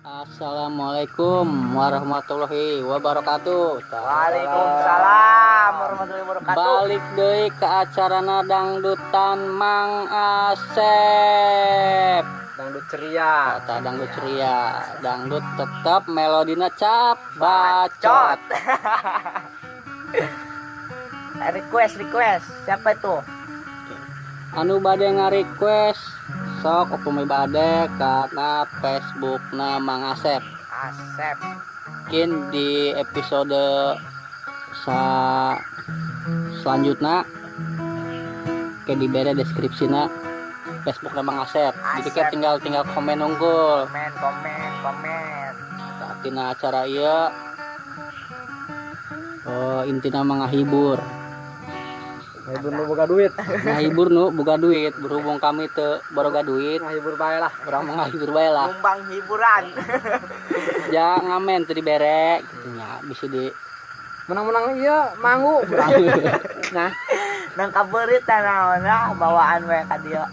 Assalamualaikum warahmatullahi wabarakatuh. Waalaikumsalam warahmatullahi wabarakatuh. Balik deui ke acara dangdutan Mang Asep. Dangdut ceria. Kata dangdut ceria. Dangdut tetap melodina cap bacot. request. Siapa itu? Anu bade nga-request sok upami bade karena Facebook na Mang Asep. Asep. Mungkin di episode selanjutnya kayak diberi deskripsinya Facebook na Mang Asep. Jadi kayak tinggal komen unggul. Komen. Tina acara ieu intina menghibur. Ngahibur nu boga duit. Ngahibur nu boga duit, berhubung kami teu boga duit. Ngahibur bae lah. Urang menghibur bae lah. Numpang hiburan. Ja ngamen teu dibere kitu nya, bisa di Menang-menang ieu manggu. Nah, nang kabeureut naonna bawaan we ka dieu.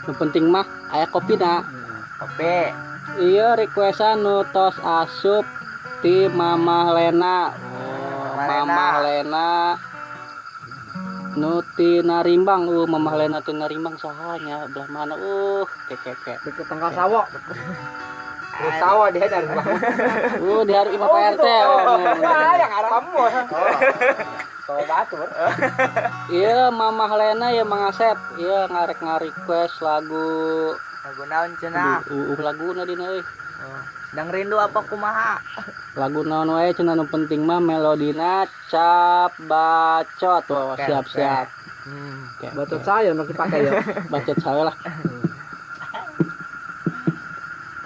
Nu penting mah aya kopina. Kopi. Iya requestan nu tos asup ti Mamah Lena. Mamah Lena nu ti Narimbang. Mamah Lena ti Narimbang sahanya belah mana keke Deket tangkal sawo. Terus sawo di hadar. di hari Pak RT. Yang arah kamu. Sawo batur. Iya Mamah Lena ya Mang Asep. Iya ngarek request lagu naon cenah? Laguna dina euy. Sedang rindu apa kumaha? Lagu naon wae cenah nu penting mah melodina cap bacot. Siap. Bacot saya nu dipakai ya. Bacot saya lah.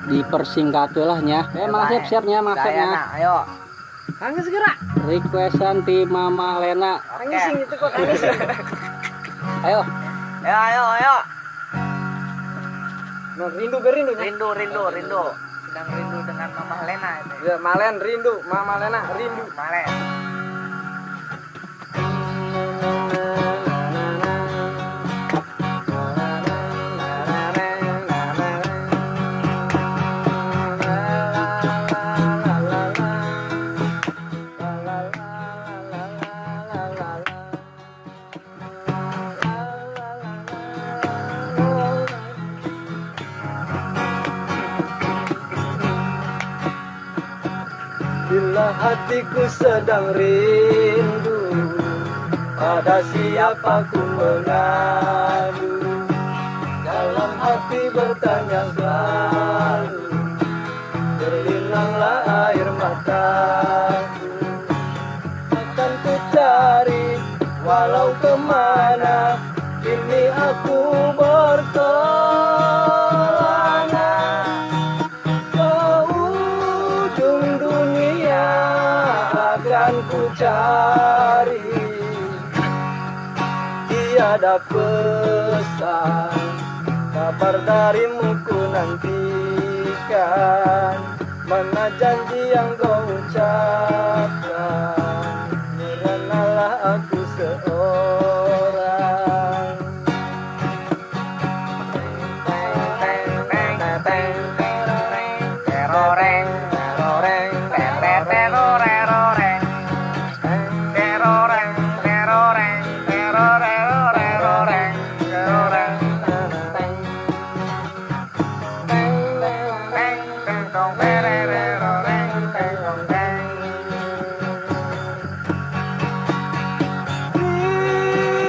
Dipersingkat lah nya. Mang Asep siapnya maksudnya. Ayo. Kangge segera. Requestan ti Mamah Lena. Ngising itu kok ngising. Ayo. No, rindu. Sedang rindu dengan Mamah Lena itu. Ya, Malen rindu, Mamah Lena rindu. Malen. Bila hatiku sedang rindu, pada siapa ku mengadu. Dalam hati bertanya selalu, terlilanglah air mataku. Akan ku cari walau kemana, kini aku berkelana ke ujung dunia, akan ku cari. Tiada pesan, kabar darimu ku nantikan. Mana janji yang kau ucapkan, merenalah aku seorang.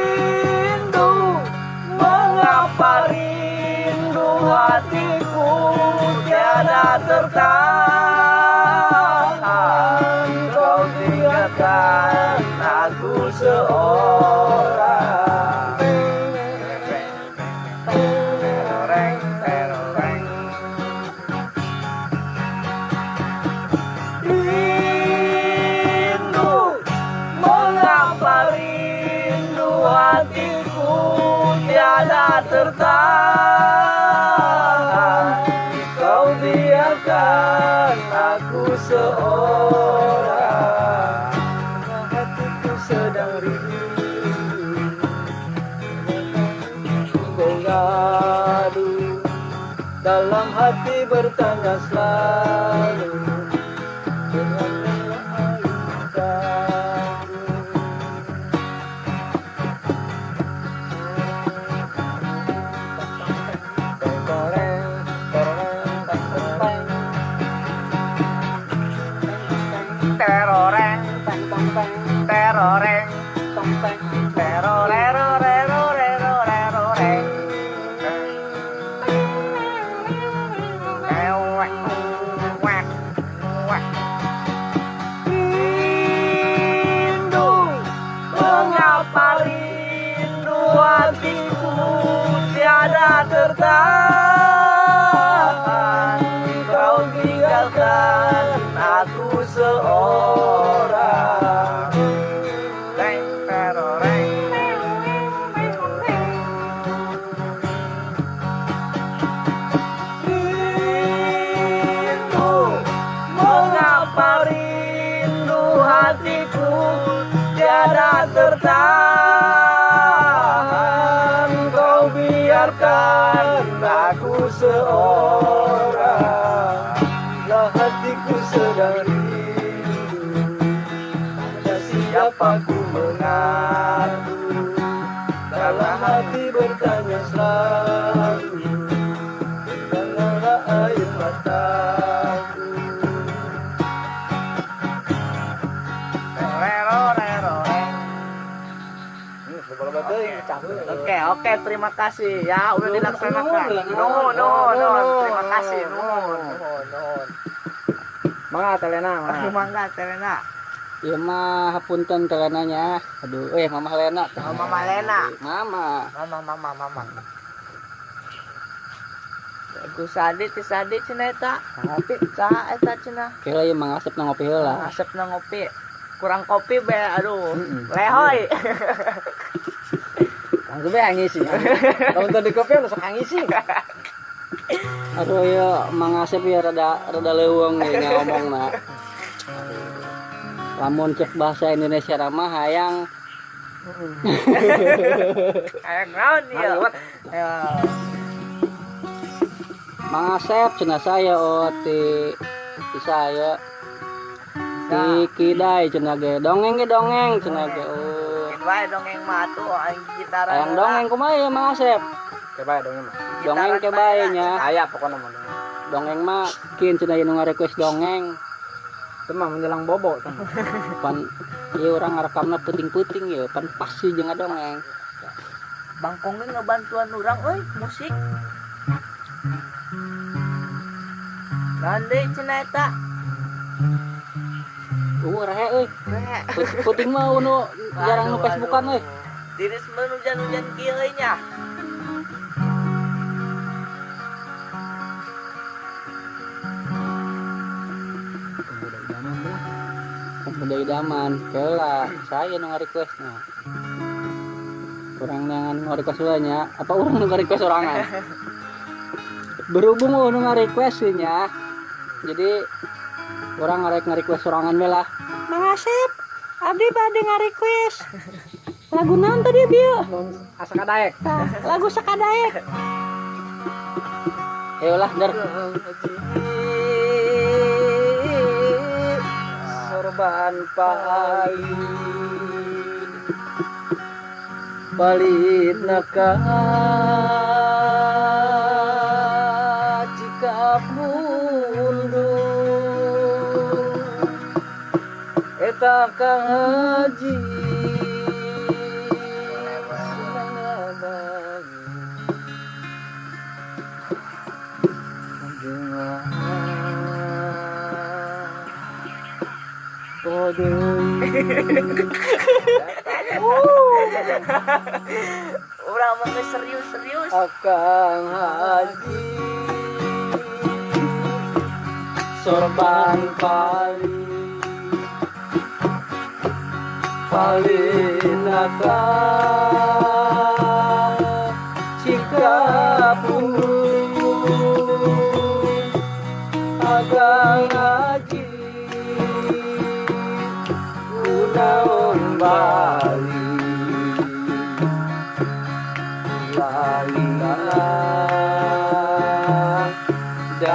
Rindu, mengapa rindu hatiku tiada tertahan. Kau tinggalkan aku seorang. Rindu, mengapa rindu hatiku tiada tertahan. Kau biarkan aku seorang. Hatiku sedang rindu. dalam hati bertanya selalu dengan teroreng teroreng teroreroreroreroreroreng rindu mengapa rindu hatiku tiada tertahan kau tinggalkan aku seorang rindu mengapa rindu hatiku tiada tertahan kau biarkan aku seorang lah hatiku sedang rindu pada siapa ku mengadu dalam hati bertanya selalu janganlah air mataku Oke, terima kasih ya udah dilaksanakan. Nuhun. Terima kasih, nuhun. Mangga Telena. Ya mah hapunten telenanya. Aduh, Mama Lena. Mama Lena. Mama. Ku sadit cenah eta. Ngopi saha eta cenah? Kira ieu mangasep na ngopi heula. Asep na ngopi. Kurang kopi be, aduh. Lehoy. langsung be ngisi tahun tadi kopi udah sok ngisi Aduh ya mangasep ya rada leuweung ya ngomongna. Lamun cek bahasa Indonesia mah hayang hayang naon ya. mangasep cenah saya ti saya di kidai cenah ge dongeng cenah ge Wae dongeng mah tuh aing gitar. Hayang dongeng kumaha ya mangasep? coba dongeng mah Dongeng ke bae nya. aya pokoknya mah Dongeng mah kin cenah nu ngarequest dongeng. itu mah menjelang bobo Pan ieu urang ngarekamna puting-puting ya, pan pas sih jeung ngadongeng. Bangkong ge ngabantuan urang euy musik. Nande cenah eta. Rehe euy. Puting mah nu jarang nu Facebookan euy. Diris mah hujan-hujan kieu euy nya. Pemuda idaman, keula saya nu ngarequestna. Urang nangan ngarequest nya, apa urang nu ngarequest orangan? Berhubung nu ngarequest nya. Jadi orang nge-request sorangan we lah. Mangasep, abdi bade nge-request. Lagu naon tadi bieu? asa kadaek Lagu sakadaek. Ayolah, Der. sorban palit naka jika mundur eta kang haji Urang mah serius. Akang haji sorban palinaka jika akang haji naon bali lalina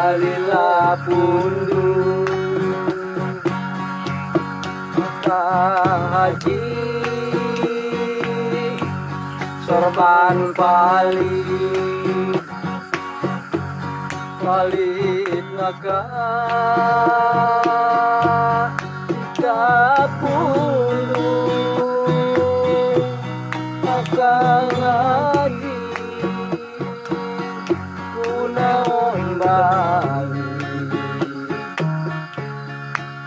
jalila pundu Kang Haji sorban palit palit maka 30 Kang Haji kunaon bali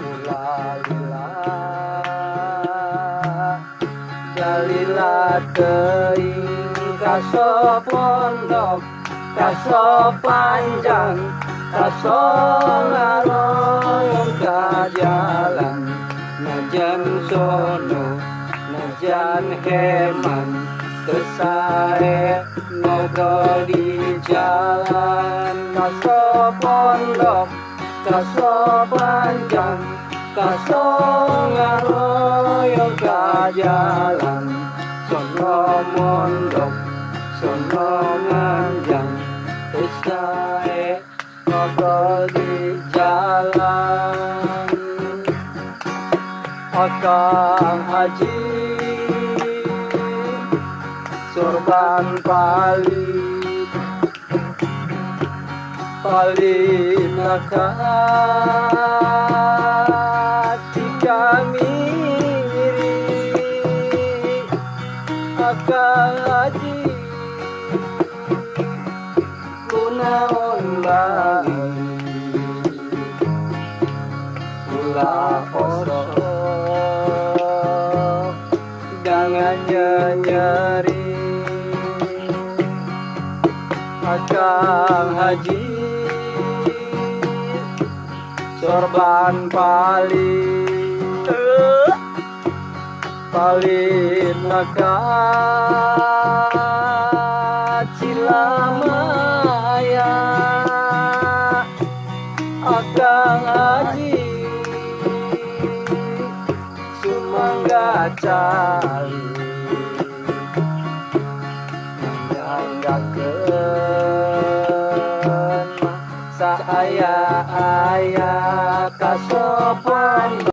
ulalila jalila teuing kaso pondok kaso panjang kaso ngaroyong ka jalan najan sono najan heman kesae ngobrol di jalan kaso pondok kaso panjang kaso ngaroyong ka jalan sono mondok sono nganjang kesae ngobrol di jalan Akang Haji sorban palit palit naka cikamiri Akang Haji kunaon bali ulah poso jangan nyeri Akang Haji sorban palit palit maka Cilamaya Akang Haji sumangga cali nyanggakeun saya aya kasopan